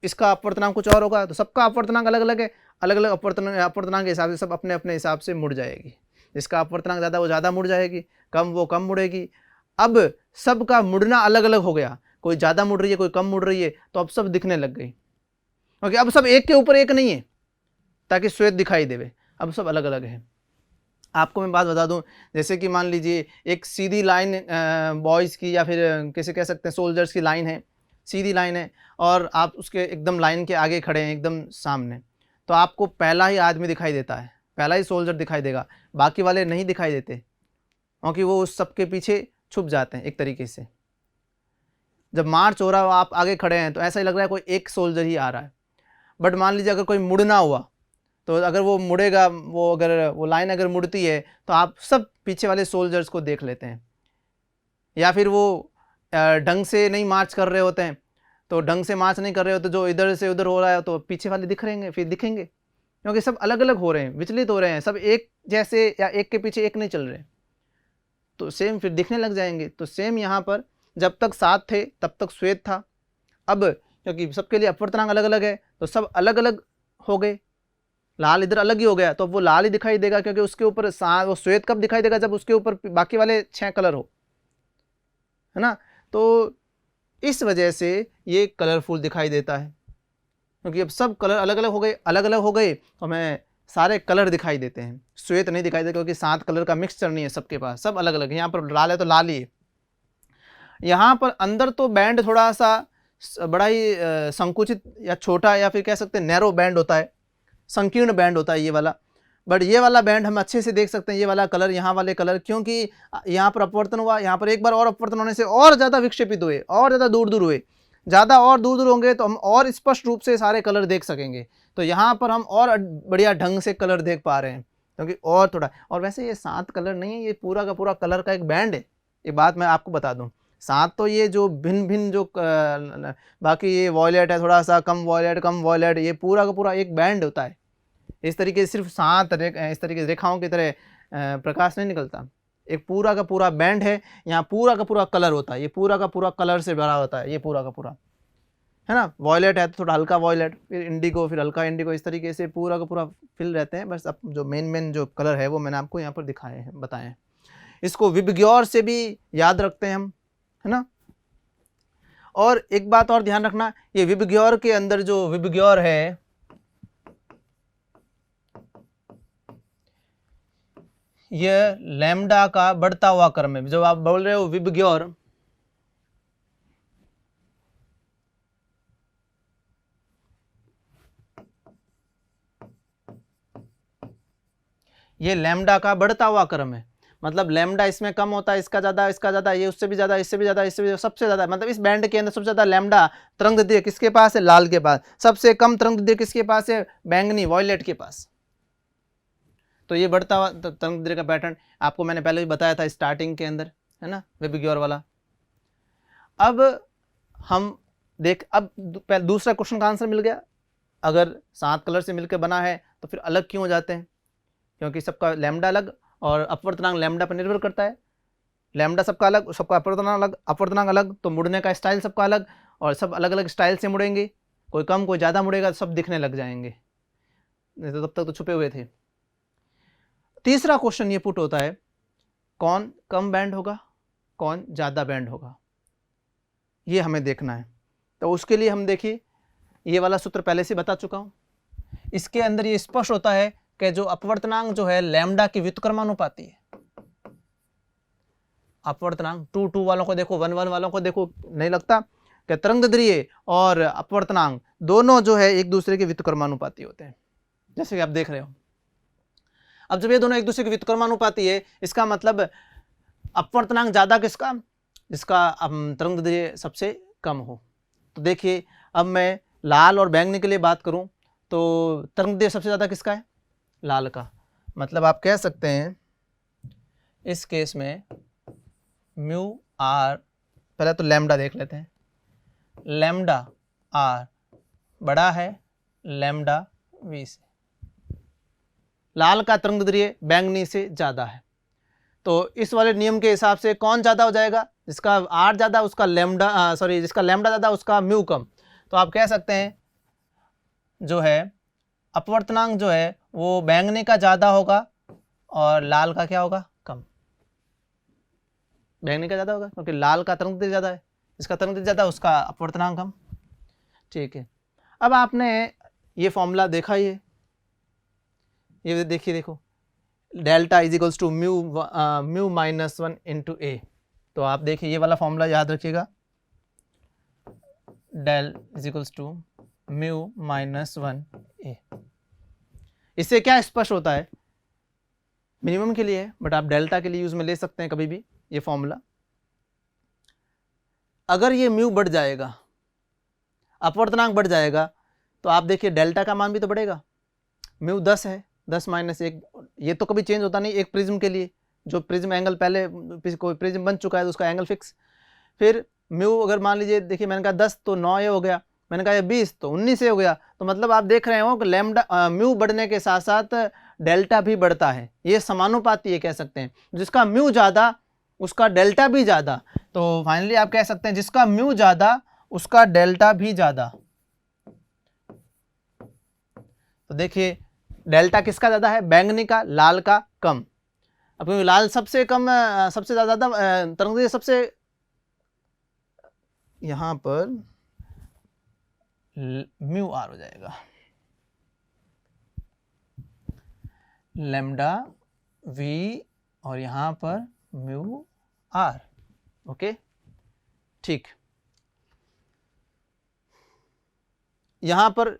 इसका अपवर्तनांक कुछ और होगा तो सबका अपवर्तनांक अलग अलग है, अलग अलग अपवर्तनांक के हिसाब से सब अपने अपने हिसाब से मुड़ जाएगी। जिसका अपवर्तनांक ज़्यादा वो ज़्यादा मुड़ जाएगी, कम वो कम मुड़ेगी। अब सबका मुड़ना अलग अलग हो गया, कोई ज़्यादा मुड़ रही है, कोई कम मुड़ रही है, तो अब सब दिखने लग गई, क्योंकि अब सब एक के ऊपर एक नहीं है ताकि श्वेत दिखाई देवे, अब सब अलग अलग है। आपको मैं बात बता दूं, जैसे कि मान लीजिए एक सीधी लाइन बॉयज़ की या फिर कैसे कह सकते हैं सोल्जर्स की लाइन है, सीधी लाइन है और आप उसके एकदम लाइन के आगे खड़े हैं एकदम सामने, तो आपको पहला ही आदमी दिखाई देता है, पहला ही सोल्जर दिखाई देगा, बाकी वाले नहीं दिखाई देते क्योंकि वो उस सब के पीछे छुप जाते हैं एक तरीके से। जब मार्च हो रहा हो, आप आगे खड़े हैं तो ऐसा ही लग रहा है कोई एक सोल्जर ही आ रहा है। बट मान लीजिए अगर कोई मुड़ना हुआ, तो अगर वो मुड़ेगा, वो अगर वो लाइन अगर मुड़ती है तो आप सब पीछे वाले सोल्जर्स को देख लेते हैं। या फिर वो ढंग से नहीं मार्च कर रहे होते हैं, तो ढंग से मार्च नहीं कर रहे होते, जो इधर से उधर हो रहा है तो पीछे वाले दिख रहेंगे, फिर दिखेंगे, क्योंकि सब अलग अलग हो रहे हैं, विचलित हो रहे हैं, सब एक जैसे या एक के पीछे एक नहीं चल रहे, तो सेम फिर दिखने लग जाएंगे। तो सेम यहाँ पर जब तक 7 थे तब तक श्वेत था, अब क्योंकि सबके लिए अपवर्तनांक अलग अलग है तो सब अलग अलग हो गए, लाल इधर अलग ही हो गया तो अब वो लाल ही दिखाई देगा, क्योंकि उसके ऊपर वो श्वेत कब दिखाई देगा, जब उसके ऊपर बाकी वाले 6 कलर हो, है ना। तो इस वजह से ये कलरफुल दिखाई देता है, क्योंकि अब सब कलर अलग अलग हो गए, अलग अलग हो गए तो हमें सारे कलर दिखाई देते हैं, श्वेत नहीं दिखाई देता, क्योंकि 7 कलर का मिक्सचर नहीं है सबके पास, सब अलग अलग है। यहाँ पर लाल है तो लाल ही है। यहाँ पर अंदर तो बैंड थोड़ा सा बड़ा ही संकुचित या छोटा या फिर कह सकते हैं नैरो बैंड होता है, संकीर्ण बैंड होता है ये वाला, बट ये वाला बैंड हम अच्छे से देख सकते हैं, ये वाला कलर, यहाँ वाले कलर, क्योंकि यहाँ पर अपवर्तन हुआ, यहाँ पर एक बार और अपवर्तन होने से और ज़्यादा विक्षेपित हुए, और ज़्यादा दूर दूर हुए, ज़्यादा और दूर दूर होंगे तो हम और स्पष्ट रूप से सारे कलर देख सकेंगे। तो यहाँ पर हम और बढ़िया ढंग से कलर देख पा रहे हैं, क्योंकि और थोड़ा, और वैसे ये 7 कलर नहीं है, ये पूरा का पूरा कलर का एक बैंड है। ये बात मैं आपको बता दूँ, 7 तो ये जो भिन्न भिन्न जो बाकी ये वॉयलेट है, थोड़ा सा कम वॉयलेट, ये पूरा का पूरा एक बैंड होता है। इस तरीके से सिर्फ 7 इस तरीके से रेखाओं की तरह प्रकाश नहीं निकलता, एक पूरा का पूरा बैंड है, यहाँ पूरा का पूरा कलर होता है, ये पूरा का पूरा कलर से भरा होता है, ये पूरा का पूरा। है ना। वॉयलेट है तो थोड़ा हल्का वॉयलेट, फिर इंडिगो, फिर हल्का इंडिगो, इस तरीके से पूरा का पूरा फिल रहते हैं। बस अब जो मेन जो कलर है वो मैंने आपको यहाँ पर दिखाए हैं, बताए हैं। इसको विबग्योर से भी याद रखते हैं हम, है ना। और एक बात और ध्यान रखना, ये विबग्योर के अंदर जो विबग्योर है, ये लैम्डा का बढ़ता हुआ क्रम है। जब आप बोल रहे हो विबग्योर, ये लैम्डा का बढ़ता हुआ क्रम है। मतलब लैम्डा इसमें कम होता है, इसका ज़्यादा, इसका ज़्यादा, ये उससे भी ज़्यादा, इससे भी ज़्यादा, इससे भी सबसे ज़्यादा। मतलब इस बैंड के अंदर सबसे ज़्यादा लैम्डा तरंगदैर्घ्य किसके पास है? लाल के पास। सबसे कम तरंगदैर्घ्य किसके पास है? बैंगनी, वॉयलेट के पास। तो ये बढ़ता हुआ तरंगदैर्घ्य का पैटर्न आपको मैंने पहले भी बताया था स्टार्टिंग के अंदर, है ना, विबग्योर वाला। अब हम अब दूसरा क्वेश्चन का आंसर मिल गया। अगर 7 कलर से मिलकर बना है तो फिर अलग क्यों हो जाते हैं? क्योंकि सबका लैम्डा अलग और अपवर्तनांक लैम्डा पर निर्भर करता है। लैम्डा सबका अलग, सबका अपवर्तनांक अलग, तो मुड़ने का स्टाइल सबका अलग, और सब अलग अलग स्टाइल से मुड़ेंगे। कोई कम कोई ज़्यादा मुड़ेगा तो सब दिखने लग जाएंगे, नहीं तो तब तक तो छुपे हुए थे। तीसरा क्वेश्चन ये पुट होता है, कौन कम बैंड होगा, कौन ज़्यादा बैंड होगा, ये हमें देखना है। तो उसके लिए हम देखिए, ये वाला सूत्र पहले से बता चुका हूँ। इसके अंदर ये स्पष्ट होता है कि जो अपवर्तनांक जो है लैम्डा की व्युत्क्रमानुपाती है। अपवर्तनांक 2 वालों को देखो, 1 वालों को देखो, नहीं लगता कि तरंगदैर्घ्य और अपवर्तनांक दोनों जो है एक दूसरे के व्युत्क्रमानुपाती होते हैं, जैसे कि आप देख रहे हो। अब जब ये दोनों एक दूसरे के व्युत्क्रमानुपाती है, इसका मतलब अपवर्तनांक ज्यादा किसका? जिसका तरंगदैर्घ्य सबसे कम हो। तो देखिए, अब मैं लाल और बैंगनी के लिए बात करूं तो तरंगदैर्घ्य सबसे ज्यादा किसका है? लाल का। मतलब आप कह सकते हैं इस केस में म्यू आर, पहले तो लैम्डा देख लेते हैं, लैम्डा आर बड़ा है लैम्डा वी से। लाल का तरंगदैर्घ्य बैंगनी से ज़्यादा है, तो इस वाले नियम के हिसाब से कौन ज़्यादा हो जाएगा? जिसका आर ज़्यादा उसका लैम्डा, जिसका लैम्डा ज़्यादा उसका म्यू कम। तो आप कह सकते हैं जो है अपवर्तनांक जो है वो बैंगनी का ज़्यादा होगा और लाल का क्या होगा? कम। बैंगनी का ज़्यादा होगा क्योंकि लाल का तरंगदैर्घ्य ज़्यादा है, इसका तरंगदैर्घ्य ज़्यादा, उसका अपवर्तनांक कम। ठीक है, अब आपने ये फॉर्मूला देखा ही है, ये देखिए, देखो delta is equals to mu minus 1 into A. तो आप देखिए ये वाला फॉर्मूला याद रखिएगा, del is equals to mu minus 1 A. इससे क्या स्पष्ट होता है? मिनिमम के लिए है, बट आप डेल्टा के लिए यूज में ले सकते हैं कभी भी ये फॉर्मूला। अगर ये म्यू बढ़ जाएगा, अपवर्तनांक बढ़ जाएगा, तो आप देखिए डेल्टा का मान भी तो बढ़ेगा। म्यू 10 है, 10 माइनस 1, ये तो कभी चेंज होता नहीं एक प्रिज्म के लिए। जो प्रिज्म एंगल पहले कोई प्रिज्म बन चुका है तो उसका एंगल फिक्स। फिर म्यू अगर मान लीजिए, देखिए मैंने कहा 10 तो 9 ये हो गया, मैंने कहा ये 20 तो 19 ये हो गया। तो मतलब आप देख रहे हो कि लैम्डा म्यू बढ़ने के साथ साथ डेल्टा भी बढ़ता है, ये समानुपाती है कह सकते हैं। जिसका म्यू ज़्यादा उसका डेल्टा भी ज़्यादा। तो फाइनली आप कह सकते हैं जिसका म्यू ज़्यादा उसका डेल्टा भी ज़्यादा। तो देखिए डेल्टा किसका ज़्यादा है? बैंगनी का, लाल का कम। अब क्योंकि लाल सबसे कम, सबसे ज़्यादा तरंगदैर्घ्य सबसे, यहाँ पर म्यू आर हो जाएगा, लैम्डा वी और यहाँ पर म्यू आर। ओके, ठीक। यहाँ पर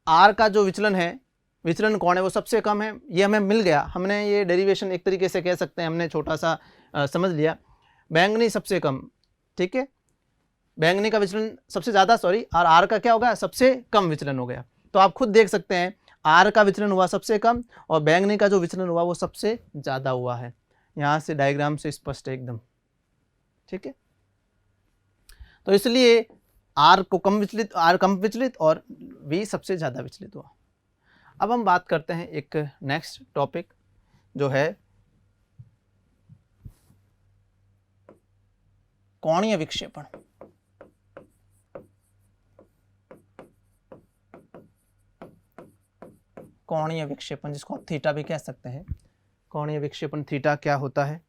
आर का जो विचलन है, विचलन कोण है वो सबसे कम है, ये हमें मिल गया। हमने ये डेरिवेशन एक तरीके से कह सकते हैं हमने छोटा सा समझ लिया। बैंगनी सबसे कम, ठीक है, बैंगनी का विचलन सबसे ज़्यादा, सॉरी, और आर का क्या होगा? सबसे कम विचलन हो गया। तो आप खुद देख सकते हैं आर का विचलन हुआ सबसे कम और बैंगनी का जो विचलन हुआ वो सबसे ज़्यादा हुआ है। यहाँ से डायग्राम से स्पष्ट है एकदम, ठीक है। तो इसलिए आर को कम विचलित, आर कम विचलित और वी सबसे ज़्यादा विचलित हुआ। अब हम बात करते हैं एक नेक्स्ट टॉपिक जो है कोणीय विक्षेपण। कोणीय विक्षेपण, जिसको आप थीटा भी कह सकते हैं। कोणीय विक्षेपण थीटा क्या होता है?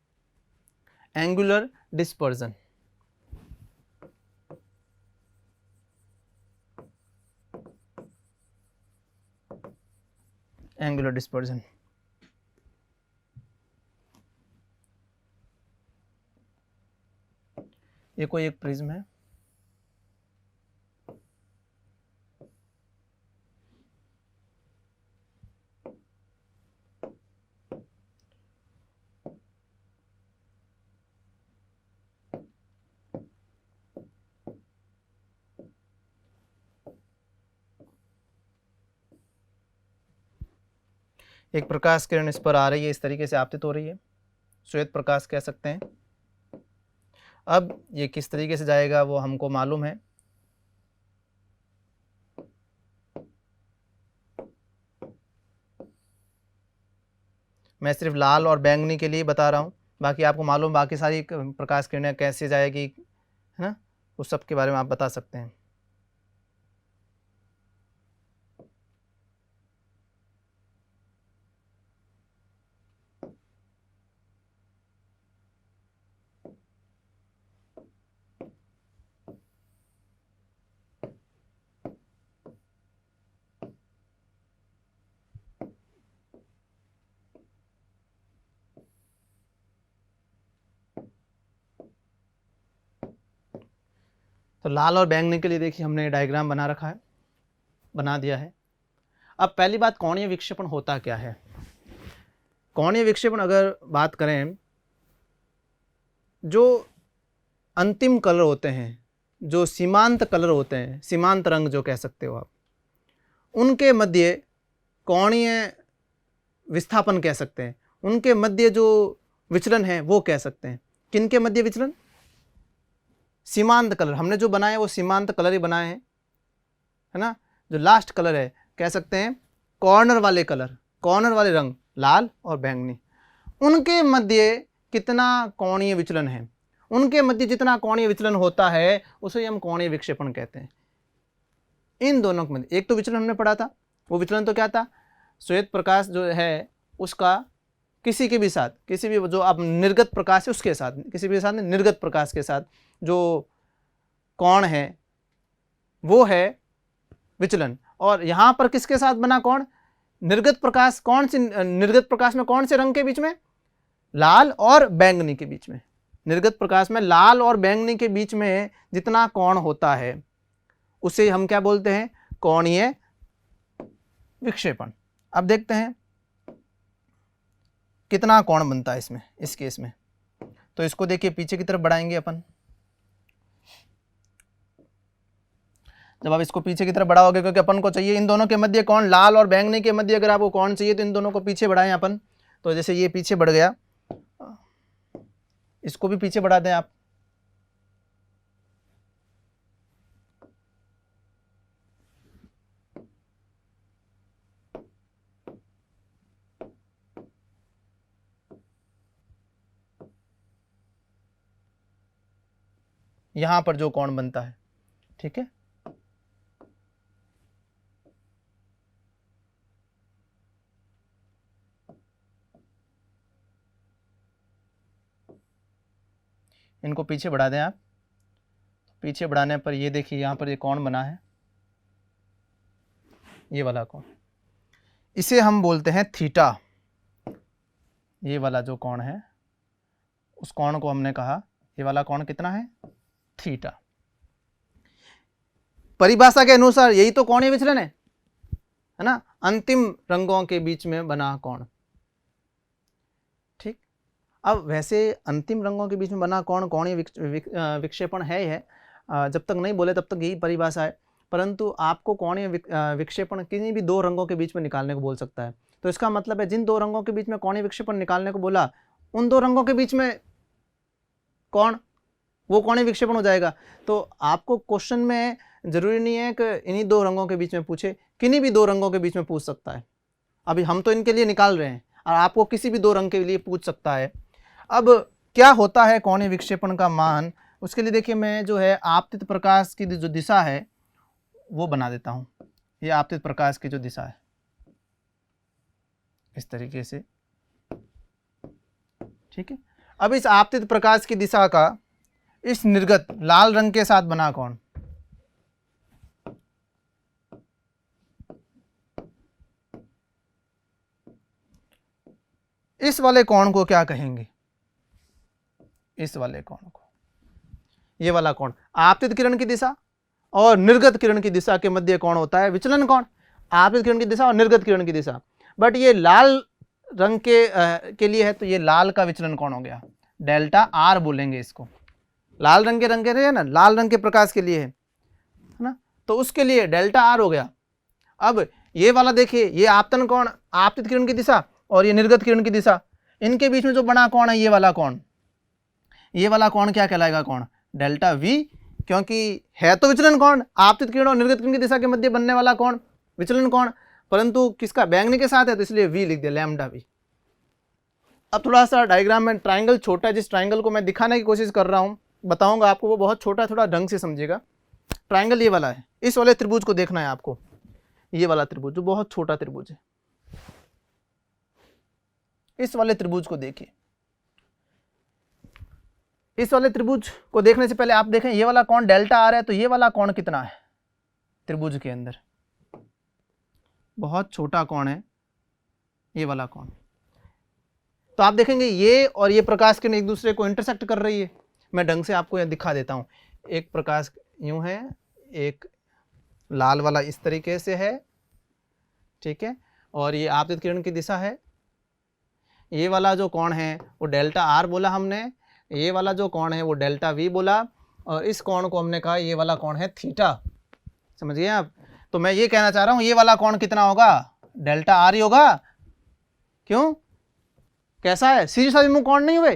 Angular dispersion. Angular dispersion. ये कोई एक प्रिज्म है, एक प्रकाश किरण इस पर आ रही है, इस तरीके से आपतित हो रही है, श्वेत प्रकाश कह सकते हैं। अब ये किस तरीके से जाएगा वो हमको मालूम है। मैं सिर्फ लाल और बैंगनी के लिए बता रहा हूँ, बाकी आपको मालूम बाकी सारी प्रकाश किरणें कैसे जाएगी, है ना, उस सब के बारे में आप बता सकते हैं। तो लाल और बैंगनी के लिए देखिए हमने डायग्राम बना रखा है, बना दिया है। अब पहली बात, कोणीय विक्षेपण होता क्या है? कोणीय विक्षेपण अगर बात करें, जो अंतिम कलर होते हैं, जो सीमांत कलर होते हैं, सीमांत रंग जो कह सकते हो आप, उनके मध्य कोणीय विस्थापन कह सकते हैं, उनके मध्य जो विचलन है वो कह सकते हैं। किनके मध्य विचलन? सीमांत कलर। हमने जो बनाए वो सीमांत कलर ही बनाए हैं, है ना। जो लास्ट कलर है कह सकते हैं कॉर्नर वाले कलर, कॉर्नर वाले रंग लाल और बैंगनी, उनके मध्य कितना कोणीय विचलन है, उनके मध्य जितना कोणीय विचलन होता है उसे हम कोणीय विक्षेपण कहते हैं। इन दोनों के मध्य एक तो विचलन हमने पढ़ा था, वो विचलन तो क्या था? श्वेत प्रकाश जो है उसका किसी के भी साथ, किसी भी जो अब निर्गत प्रकाश है उसके साथ, किसी भी साथ निर्गत प्रकाश के साथ जो कोण है वो है विचलन। और यहाँ पर किसके साथ बना कोण? निर्गत प्रकाश। कौन सी निर्गत प्रकाश में? कौन से रंग के बीच में? लाल और बैंगनी के बीच में। निर्गत प्रकाश में लाल और बैंगनी के बीच में जितना कोण होता है उसे हम क्या बोलते हैं? कोणीय विक्षेपण। अब देखते हैं कितना कोण बनता है इसमें, इस केस में। तो इसको देखिए पीछे की तरफ बढ़ाएंगे अपन। जब आप इसको पीछे की तरफ बढ़ाओगे, क्योंकि अपन को चाहिए इन दोनों के मध्य कोण, लाल और बैंगनी के मध्य अगर आपको कोण चाहिए तो इन दोनों को पीछे बढ़ाएं अपन। तो जैसे ये पीछे बढ़ गया, इसको भी पीछे बढ़ा दें आप। यहां पर जो कोण बनता है, ठीक है, इनको पीछे बढ़ा दें आप। पीछे बढ़ाने पर ये देखिए यहाँ पर ये कोण बना है, ये वाला कोण, इसे हम बोलते हैं थीटा। ये वाला जो कोण है उस कोण को हमने कहा, ये वाला कोण कितना है? थीटा। परिभाषा के अनुसार यही तो कोणीय विचलन है ना, अंतिम रंगों के बीच में बना कोण। ठीक। अब वैसे अंतिम रंगों के बीच में बना कोण कोणीय विक्षेपण है, जब तक नहीं बोले तब तक यही परिभाषा है। परंतु आपको कोणीय विक्षेपण किसी भी दो रंगों के बीच में निकालने को बोल सकता है। तो इसका मतलब है जिन दो रंगों के बीच में कोणीय विक्षेपण निकालने को बोला, उन दो रंगों के बीच में कोण, वो कोणीय विक्षेपण हो जाएगा। तो आपको क्वेश्चन में जरूरी नहीं है कि इन्हीं दो रंगों के बीच में पूछे, किन्हीं भी दो रंगों के बीच में पूछ सकता है। अभी हम तो इनके लिए निकाल रहे हैं और आपको किसी भी दो रंग के लिए पूछ सकता है। अब क्या होता है कोणीय विक्षेपण का मान, उसके लिए देखिए मैं जो है आपतित प्रकाश की जो दिशा है वो बना देता हूँ। ये आपतित प्रकाश की जो दिशा है, इस तरीके से, ठीक है। अब इस आपतित प्रकाश की दिशा का इस निर्गत लाल रंग के साथ बना कोण, इस वाले कोण को क्या कहेंगे? इस वाले कोण को, ये वाला कोण आपतित किरण की दिशा और निर्गत किरण की दिशा के मध्य कोण होता है विचलन कोण। आपतित किरण की दिशा और निर्गत किरण की दिशा, बट ये लाल रंग के लिए है तो ये लाल का विचलन कोण हो गया, डेल्टा आर बोलेंगे इसको। लाल रंग के रहे ना, लाल रंग के प्रकाश के लिए है ना, तो उसके लिए डेल्टा आर हो गया। अब ये वाला देखिए, ये आपतन कोण, आपतित किरण की दिशा और ये निर्गत किरण की दिशा, इनके बीच में जो बना कोण है ये वाला कोण, ये वाला कोण क्या कहलाएगा? कोण डेल्टा वी, क्योंकि है तो विचलन कोण, आपतित किरण और निर्गत किरण की दिशा के मध्य बनने वाला कोण विचलन कोण, परंतु किसका? बैंगनी के साथ है तो इसलिए वी लिख दिया, लैम्डा वी। अब थोड़ा सा डायग्राम में ट्राइंगल छोटा है, जिस ट्राइंगल को मैं दिखाने की कोशिश कर रहा हूँ, बताऊंगा आपको, वो बहुत छोटा है, थोड़ा ढंग से समझिएगा। ट्राइंगल ये वाला है, इस वाले त्रिभुज को देखना है आपको, ये वाला त्रिभुज जो बहुत छोटा त्रिभुज है, इस वाले त्रिभुज को देखिए। इस वाले त्रिभुज को देखने से पहले आप देखें ये वाला कोण डेल्टा आर है, तो ये वाला कोण कितना है त्रिभुज के अंदर? बहुत छोटा कोण है ये वाला कोण। तो आप देखेंगे ये और ये प्रकाश किरण एक दूसरे को इंटरसेक्ट कर रही है। मैं ढंग से आपको यह दिखा देता हूं, एक प्रकाश यूं है, एक लाल वाला इस तरीके से है, ठीक है, और ये आपतित किरण की दिशा है। ये वाला जो कोण है वो डेल्टा आर बोला हमने, ये वाला जो कोण है वो डेल्टा वी बोला, और इस कोण को हमने कहा ये वाला कोण है थीटा। समझिए आप? तो मैं ये कहना चाह रहा हूं ये वाला कोण कितना होगा? डेल्टा आर ही होगा। क्यों? कैसा है? सीधे साधे कोण नहीं हुए?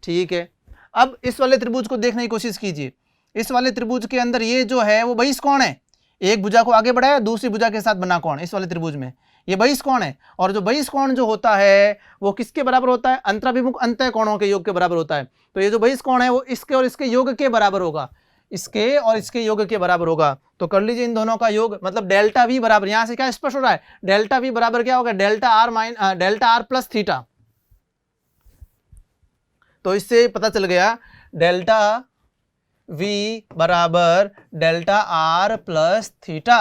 ठीक है। अब इस वाले त्रिभुज को देखने की कोशिश कीजिए। इस वाले त्रिभुज के अंदर ये जो है वो बहिष्कोण है, एक भुजा को आगे बढ़ाया, दूसरी भुजा के साथ बना कोण, इस वाले त्रिभुज में ये बहिष्कोण है। और जो बहिष्कोण जो होता है वो किसके बराबर होता है? अंतराभिमुख अंतः कोणों के योग के बराबर होता है। तो ये जो बहिष्कोण है वो इसके और इसके योग के बराबर होगा, इसके और इसके योग के बराबर होगा। तो कर लीजिए इन दोनों का योग, मतलब डेल्टा वी बराबर, यहां से क्या स्पष्ट हो रहा है? डेल्टा वी बराबर क्या होगा? Delta R plus theta. तो इससे पता चल गया डेल्टा वी बराबर डेल्टा आर प्लस थीटा,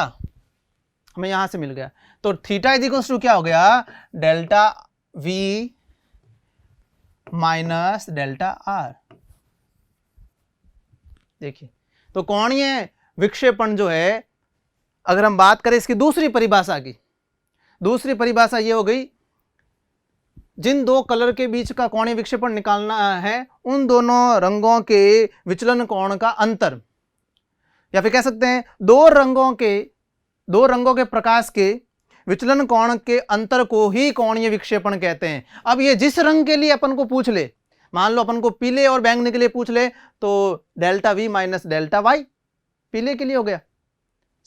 हमें यहां से मिल गया। तो थीटा इज इक्वल्स टू क्या हो गया? Delta V minus delta R. देखिए, तो कोणीय विक्षेपण जो है, अगर हम बात करें इसकी दूसरी परिभाषा की, दूसरी परिभाषा ये हो गई, जिन दो कलर के बीच का कोणीय विक्षेपण निकालना है उन दोनों रंगों के विचलन कोण का अंतर, या फिर कह सकते हैं दो रंगों के प्रकाश के विचलन कोण के अंतर को ही कोणीय विक्षेपण कहते हैं। अब ये जिस रंग के लिए अपन को पूछ ले, मान लो अपन को पीले और बैंगनी के लिए पूछ ले, तो delta V minus delta Y पीले के लिए हो गया।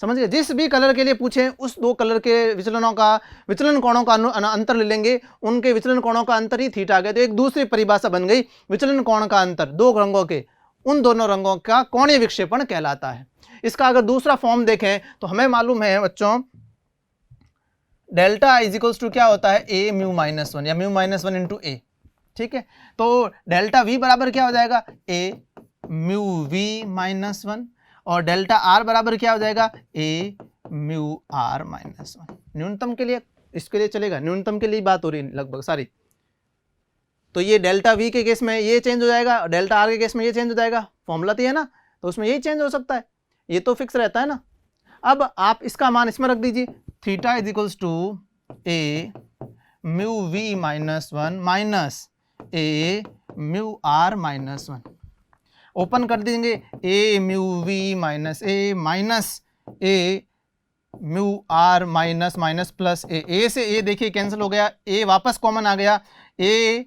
समझ गए? जिस भी कलर के लिए पूछें उस दो कलर के विचलन कोणों का अंतर ले लेंगे, उनके विचलन कोणों का अंतर ही थीटा आ गया। तो एक दूसरी परिभाषा बन गई, विचलन कोण का अंतर दो रंगों के, उन दोनों रंगों का कोणीय विक्षेपण कहलाता है। इसका अगर दूसरा फॉर्म देखें तो हमें मालूम है बच्चों, डेल्टा इज इक्वल्स टू क्या होता है? ए म्यू माइनस वन, या म्यू माइनस वन इंटू ए। ठीक है, तो डेल्टा वी बराबर क्या हो जाएगा? ए म्यू वी माइनस वन, और डेल्टा आर बराबर क्या हो जाएगा? ए म्यू आर माइनस वन। न्यूनतम के लिए इसके लिए चलेगा, न्यूनतम के लिए बात हो रही है लगभग सारी। तो ये डेल्टा वी के केस में ये चेंज हो जाएगा, डेल्टा आर के केस में ये चेंज हो जाएगा। फॉर्मूला तो है ना, तो उसमें यही चेंज हो सकता है, ये तो फिक्स रहता है ना। अब आप इसका मान इसमें रख दीजिए, theta is equals to A mu V minus one minus A mu R minus one. Open कर देंगे, A mu V minus A mu R minus minus plus A से ए देखिए कैंसिल हो गया, ए वापस कॉमन आ गया, A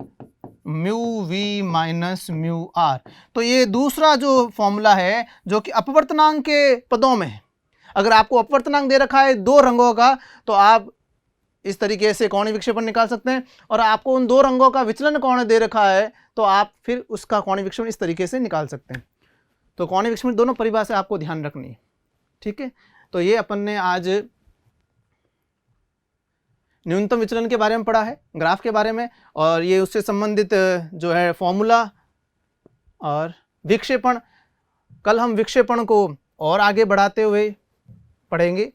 mu V minus mu R. तो ये दूसरा जो फॉर्मूला है जो कि अपवर्तनांक के पदों में है। अगर आपको अपवर्तनांक दे रखा है दो रंगों का, तो आप इस तरीके से कोणीय विक्षेपण निकाल सकते हैं, और आपको उन दो रंगों का विचलन कोण दे रखा है तो आप फिर उसका कोणीय विक्षेपण इस तरीके से निकाल सकते हैं। तो कोणीय विक्षेपण दोनों परिभाषा आपको ध्यान रखनी है। ठीक है, तो ये अपन ने आज न्यूनतम विचलन के बारे में पढ़ा है, ग्राफ के बारे में, और ये उससे संबंधित जो है फॉर्मूला और विक्षेपण। कल हम विक्षेपण को और आगे बढ़ाते हुए पढ़ेंगे।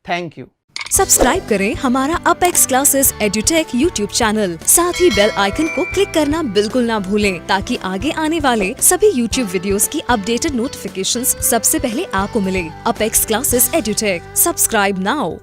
Thank you. सब्सक्राइब करें हमारा apex classes edutech YouTube channel, साथ ही बेल आइकन को क्लिक करना बिल्कुल ना भूलें ताकि आगे आने वाले सभी यूट्यूब वीडियोस की अपडेटेड नोटिफिकेशंस सबसे पहले आपको मिले। Apex classes edutech, subscribe now.